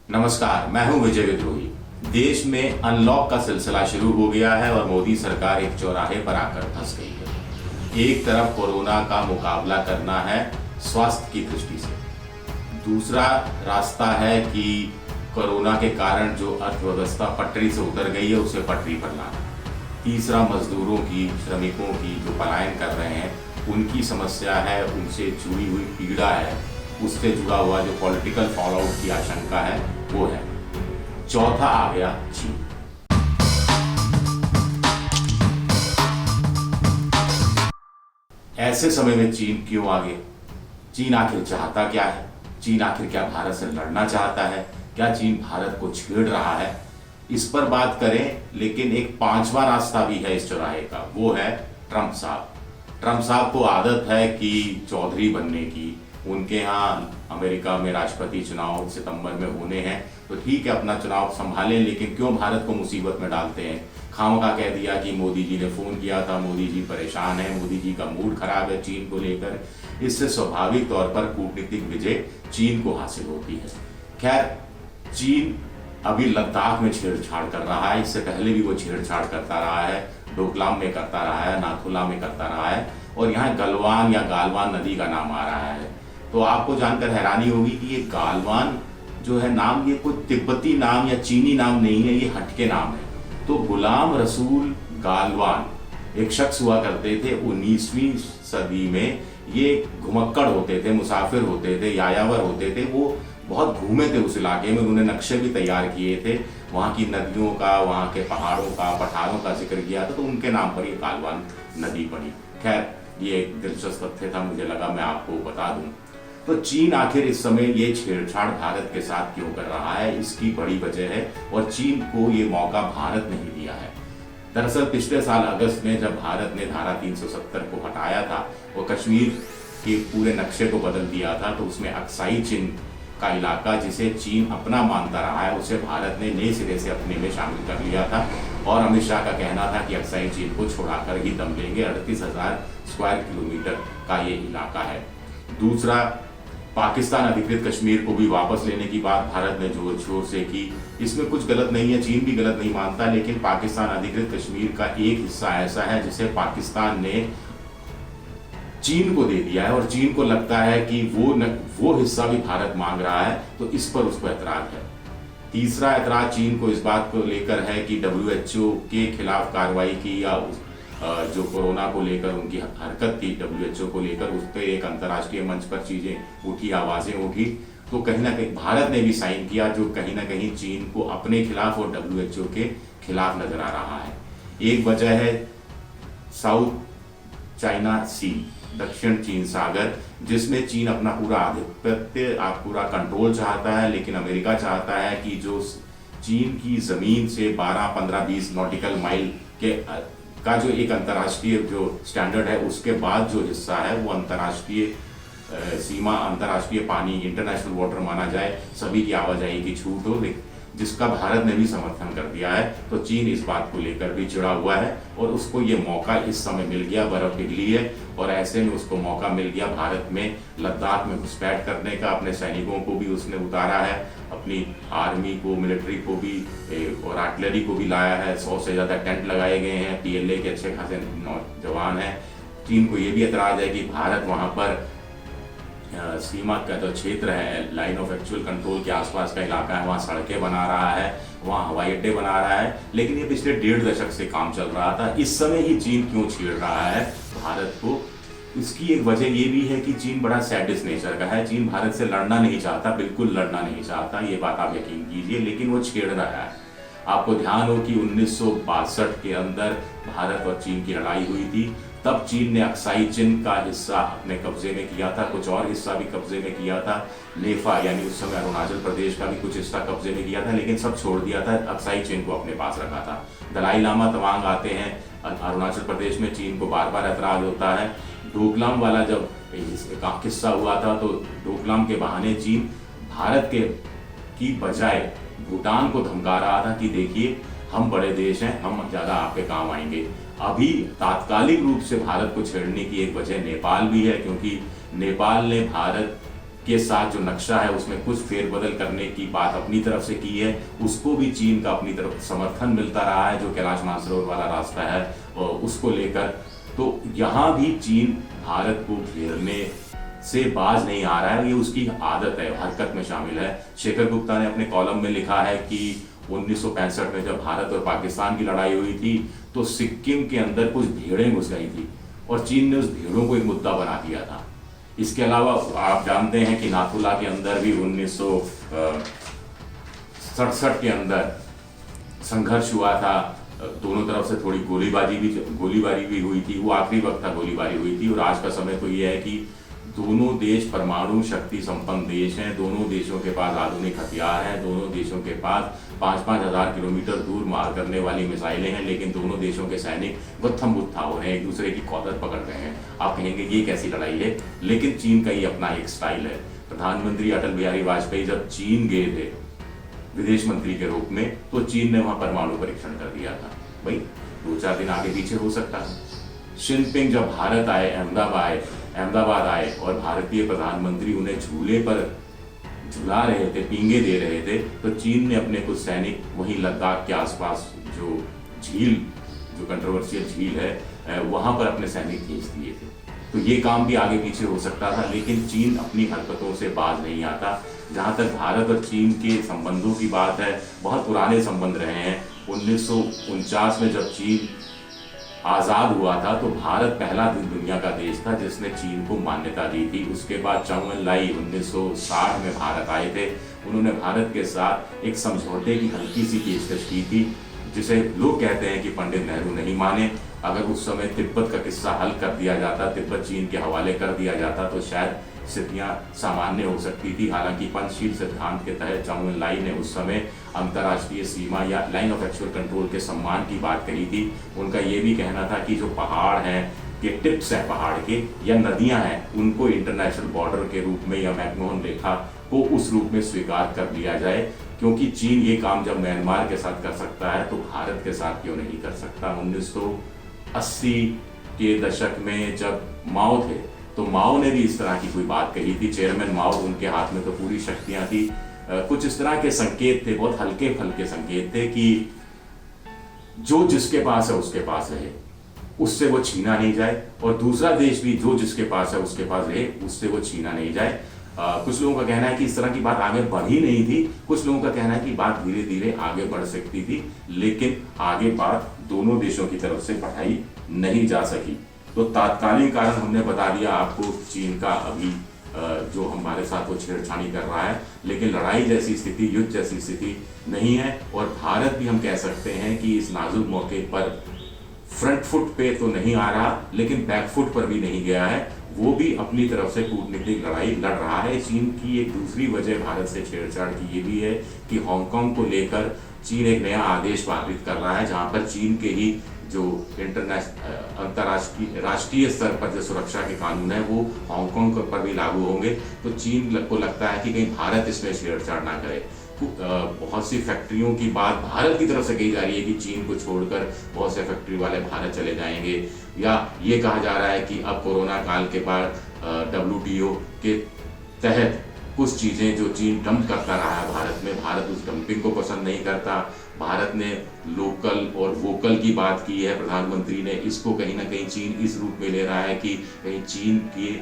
नमस्कार, मैं हूं विजय विद्रोही। देश में अनलॉक का सिलसिला शुरू हो गया है और मोदी सरकार एक चौराहे पर आकर फंस गई है। एक तरफ कोरोना का मुकाबला करना है स्वास्थ्य की दृष्टि से, दूसरा रास्ता है कि कोरोना के कारण जो अर्थव्यवस्था पटरी से उतर गई है उसे पटरी पर लाना, तीसरा मजदूरों की, श्रमिकों की जो पलायन कर रहे हैं उनकी समस्या है, उनसे जुड़ी हुई पीड़ा है, उससे जुड़ा हुआ जो पॉलिटिकल फॉलोआउट की आशंका है वो है। चौथा आ गया चीन। ऐसे समय में चीन क्यों आ गया? चीन आखिर चाहता क्या है? चीन आखिर क्या भारत से लड़ना चाहता है? क्या चीन भारत को छेड़ रहा है? इस पर बात करें, लेकिन एक पांचवा रास्ता भी है इस चौराहे का, वो है ट्रंप साहब। ट्रंप साहब को आदत है कि चौधरी बनने की। उनके यहाँ अमेरिका में राष्ट्रपति चुनाव सितंबर में होने हैं, तो ठीक है अपना चुनाव संभालें, लेकिन क्यों भारत को मुसीबत में डालते हैं? खामखा कह दिया कि मोदी जी ने फोन किया था, मोदी जी परेशान है, मोदी जी का मूड खराब है चीन को लेकर। इससे स्वाभाविक तौर पर कूटनीतिक विजय चीन को हासिल होती है। खैर, चीन अभी लद्दाख में छेड़छाड़ कर रहा है, इससे पहले भी वो छेड़छाड़ करता रहा है, डोकलाम में करता रहा है, नाथुला में करता रहा है, और यहाँ गलवान या गालवान नदी का नाम आ रहा है। तो आपको जानकर हैरानी होगी कि ये गालवान जो है नाम, ये कोई तिब्बती नाम या चीनी नाम नहीं है, ये हटके नाम है। तो गुलाम रसूल गालवान एक शख्स हुआ करते थे 19वीं सदी में। ये घुमक्कड़ होते थे, मुसाफिर होते थे, यायावर होते थे। वो बहुत घूमे थे उस इलाके में, उन्होंने नक्शे भी तैयार किए थे, वहाँ की नदियों का, वहाँ के पहाड़ों का, पठारों का जिक्र किया था, तो उनके नाम पर ये गालवान नदी पड़ी। खैर, ये एक दिलचस्प तथ्य था, मुझे लगा मैं आपको बता दूं। तो चीन आखिर इस समय ये छेड़छाड़ भारत के साथ क्यों कर रहा है, इसकी बड़ी वजह है, और चीन को ये मौका भारत नहीं दिया है। दरअसल पिछले साल अगस्त में जब भारत ने धारा 370 को हटाया था और कश्मीर के पूरे नक्शे को बदल दिया था, तो उसमें अक्साई चिन का इलाका, जिसे चीन अपना मानता रहा है, उसे भारत ने नए सिरे से अपने में शामिल कर लिया था। और अमित शाह का कहना था कि अक्साई चीन को छोड़ाकर ही दम लेंगे। 38,000 स्क्वायर किलोमीटर का ये इलाका है। दूसरा, पाकिस्तान अधिकृत कश्मीर को भी वापस लेने की बात भारत ने जोर शोर से की। इसमें कुछ गलत नहीं है, चीन भी गलत नहीं मानता, लेकिन पाकिस्तान अधिकृत कश्मीर का एक हिस्सा ऐसा है जिसे पाकिस्तान ने चीन को दे दिया है, और चीन को लगता है कि वो हिस्सा भी भारत मांग रहा है, तो इस पर उसको ऐतराज है। तीसरा ऐतराज चीन को इस बात को लेकर है कि WHO के खिलाफ कार्रवाई की, या जो कोरोना को लेकर उनकी हरकत थी WHO को लेकर, उस पर एक अंतर्राष्ट्रीय मंच पर चीजें उठी, आवाजें उठी, तो कहीं ना कहीं भारत ने भी साइन किया, जो कहीं ना कहीं चीन को अपने खिलाफ और WHO के खिलाफ नजर आ रहा है। एक वजह है साउथ चाइना सी, दक्षिण चीन सागर, जिसमें चीन अपना पूरा आधिपत्य, पूरा कंट्रोल चाहता है, लेकिन अमेरिका चाहता है कि जो चीन की जमीन से 12, 15, 20 नॉटिकल माइल के का जो एक अंतर्राष्ट्रीय जो स्टैंडर्ड है, उसके बाद जो हिस्सा है वो अंतर्राष्ट्रीय सीमा, अंतर्राष्ट्रीय पानी, इंटरनेशनल वाटर माना जाए, सभी की आवाजाही की छूट हो, जिसका भारत ने भी समर्थन कर दिया है। तो चीन इस बात को लेकर भी चिड़ा हुआ है, और उसको ये मौका इस समय मिल गया, बर्फ पिघली है, और ऐसे में उसको मौका मिल गया भारत में लद्दाख में घुसपैठ करने का। अपने सैनिकों को भी उसने उतारा है, अपनी आर्मी को, मिलिट्री को भी, और आर्टिलरी को भी लाया है। 100 से ज़्यादा टेंट लगाए गए हैं, PLA के अच्छे खासे जवान हैं। चीन को ये भी एतराज़ है कि भारत वहाँ पर सीमा का जो क्षेत्र है, लाइन ऑफ एक्चुअल कंट्रोल के आसपास का इलाका है, वहाँ सड़कें बना रहा है, वहाँ हवाई अड्डे बना रहा है, लेकिन ये पिछले 1.5 दशक से काम चल रहा था। इस समय ही चीन क्यों छेड़ रहा है भारत को? इसकी एक वजह ये भी है कि चीन बड़ा सैडिस्ट नेचर का है। चीन भारत से लड़ना नहीं चाहता, बिल्कुल लड़ना नहीं चाहता, ये बात आप यकीन कीजिए, लेकिन वो छेड़ रहा है। आपको ध्यान हो कि 1962 के अंदर भारत और चीन की लड़ाई हुई थी, तब चीन ने अक्साई चिन का हिस्सा अपने कब्जे में किया था, कुछ और हिस्सा भी कब्जे में किया था, नेफा यानी उस समय अरुणाचल प्रदेश का भी कुछ हिस्सा कब्जे में किया था, लेकिन सब छोड़ दिया था, अक्साई चिन को अपने पास रखा था। दलाई लामा तवांग आते हैं अरुणाचल प्रदेश में, चीन को बार बार ऐतराज होता है। डोकलाम वाला जब किस्सा हुआ था, तो डोकलाम के बहाने चीन भारत की बजाय भूटान को धमका रहा था कि देखिए हम बड़े देश हैं, हम ज़्यादा आपके काम आएंगे। अभी तात्कालिक रूप से भारत को छेड़ने की एक वजह नेपाल भी है, क्योंकि नेपाल ने भारत के साथ जो नक्शा है उसमें कुछ फेरबदल करने की बात अपनी तरफ से की है, उसको भी चीन का अपनी तरफ समर्थन मिलता रहा है, जो कैलाश मानसरोवर वाला रास्ता है उसको लेकर। तो यहाँ भी चीन भारत को घेरने से बाज नहीं आ रहा है, ये उसकी आदत है, हरकत में शामिल है। शेखर गुप्ता ने अपने कॉलम में लिखा है कि 1965 में जब भारत और पाकिस्तान की लड़ाई हुई थी तो सिक्किम के अंदर कुछ भीड़ें घुस गई थी और चीन ने उस भीड़ों को एक मुद्दा बना दिया था। इसके अलावा आप जानते हैं कि नाथुला के अंदर भी 1967 के अंदर संघर्ष हुआ था, दोनों तरफ से थोड़ी गोलीबारी भी हुई थी, वो आखिरी वक्त था गोलीबारी हुई थी। और आज का समय तो ये है कि दोनों देश परमाणु शक्ति संपन्न देश हैं, दोनों देशों के पास आधुनिक हथियार हैं, दोनों देशों के पास 5-5 हज़ार किलोमीटर दूर मार करने वाली मिसाइलें हैं, लेकिन दोनों देशों के सैनिक गुत्थम गुत्था हो रहे हैं, एक दूसरे की कौदर पकड़ रहे हैं। आप कहेंगे ये कैसी लड़ाई है, लेकिन चीन का ही अपना एक स्टाइल है। प्रधानमंत्री अटल बिहारी वाजपेयी जब चीन गए थे विदेश मंत्री के रूप में, तो चीन ने वहां परमाणु परीक्षण कर दिया था। भाई 2-4 दिन आगे पीछे हो सकता है। जिनपिंग जब भारत आए, अहमदाबाद आए और भारतीय प्रधानमंत्री उन्हें झूले पर झुला रहे थे, पींगे दे रहे थे, तो चीन ने अपने कुछ सैनिक वहीं लद्दाख के आसपास जो कंट्रोवर्शियल झील है वहां पर अपने सैनिक भेज दिए थे। तो ये काम भी आगे पीछे हो सकता था, लेकिन चीन अपनी हरकतों से बाज नहीं आता। जहां तक भारत और चीन के संबंधों की बात है, बहुत पुराने संबंध रहे हैं। 1949 में जब चीन आज़ाद हुआ था तो भारत पहला दुनिया का देश था जिसने चीन को मान्यता दी थी। उसके बाद चौंग एन लाई 1960 में भारत आए थे, उन्होंने भारत के साथ एक समझौते की हल्की सी पेशकश की थी, जिसे लोग कहते हैं कि पंडित नेहरू नहीं माने। अगर उस समय तिब्बत का किस्सा हल कर दिया जाता, तिब्बत चीन के हवाले कर दिया जाता, तो शायद स्थितियां सामान्य हो सकती थी। हालांकि पंचशील सिद्धांत के तहत चौंग एन लाई ने उस समय अंतर्राष्ट्रीय सीमा या लाइन ऑफ एक्चुअल कंट्रोल के सम्मान की बात कही थी। उनका ये भी कहना था कि जो पहाड़ हैं, ये टिप्स हैं पहाड़ के या नदियां हैं, उनको इंटरनेशनल बॉर्डर के रूप में या मैकमोहन रेखा को उस रूप में स्वीकार कर लिया जाए, क्योंकि चीन ये काम जब म्यांमार के साथ कर सकता है तो भारत के साथ क्यों नहीं कर सकता। 1980 के दशक में जब माओ थे तो माओ ने भी इस तरह की कोई बात कही थी। चेयरमैन माओ, उनके हाथ में तो पूरी शक्तियां थी। कुछ इस तरह के संकेत थे, बहुत हल्के फल्के संकेत थे कि जो जिसके पास है उसके पास रहे, उससे वो छीना नहीं जाए, और दूसरा देश भी जो जिसके पास है उसके पास रहे, उससे वो छीना नहीं जाए। कुछ लोगों का कहना है कि इस तरह की बात आगे बढ़ी नहीं थी, कुछ लोगों का कहना है कि बात धीरे धीरे आगे बढ़ सकती थी, लेकिन आगे बात दोनों देशों की तरफ से बढ़ाई नहीं जा सकी। तो तात्कालिक कारण हमने बता दिया आपको चीन का अभी जो हमारे साथ वो छेड़छाड़ी कर रहा है, लेकिन लड़ाई जैसी स्थिति, युद्ध जैसी स्थिति नहीं है। और भारत भी हम कह सकते हैं कि इस नाजुक मौके पर फ्रंट फुट पे तो नहीं आ रहा, लेकिन बैक फुट पर भी नहीं गया है। वो भी अपनी तरफ से कूटनीतिक लड़ाई लड़ रहा है। चीन की एक दूसरी वजह भारत से छेड़छाड़ की ये भी है कि हांगकांग को लेकर चीन एक नया आदेश पारित कर रहा है, जहां पर चीन के ही जो राष्ट्रीय स्तर पर जो सुरक्षा के कानून है वो हांगकांग पर भी लागू होंगे। तो चीन को लगता है कि कहीं भारत इसमें छेड़छाड़ ना करे। बहुत सी फैक्ट्रियों की बात भारत की तरफ से कही जा रही है कि चीन को छोड़कर बहुत से फैक्ट्री वाले भारत चले जाएंगे, या ये कहा जा रहा है कि अब कोरोना काल के बाद WTO के तहत कुछ चीज़ें जो चीन डंप करता रहा है भारत में, भारत उस डंपिंग को पसंद नहीं करता। भारत ने लोकल और वोकल की बात की है, प्रधानमंत्री ने, इसको कहीं ना कहीं चीन इस रूप में ले रहा है कि कहीं चीन के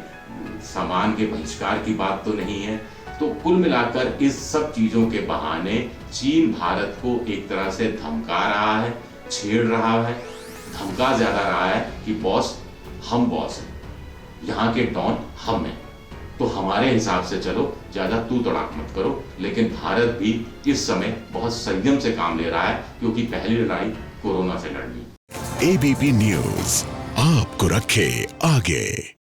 सामान के बहिष्कार की बात तो नहीं है। तो कुल मिलाकर इस सब चीज़ों के बहाने चीन भारत को एक तरह से धमका रहा है, छेड़ रहा है, धमका ज़्यादा रहा है कि बॉस हम बॉस हैं, यहाँ के डॉन हम हैं, तो हमारे हिसाब से चलो, ज्यादा तू तड़ाक मत करो। लेकिन भारत भी इस समय बहुत संयम से काम ले रहा है, क्योंकि पहली लड़ाई कोरोना से लड़नी। ABP न्यूज आपको रखे आगे।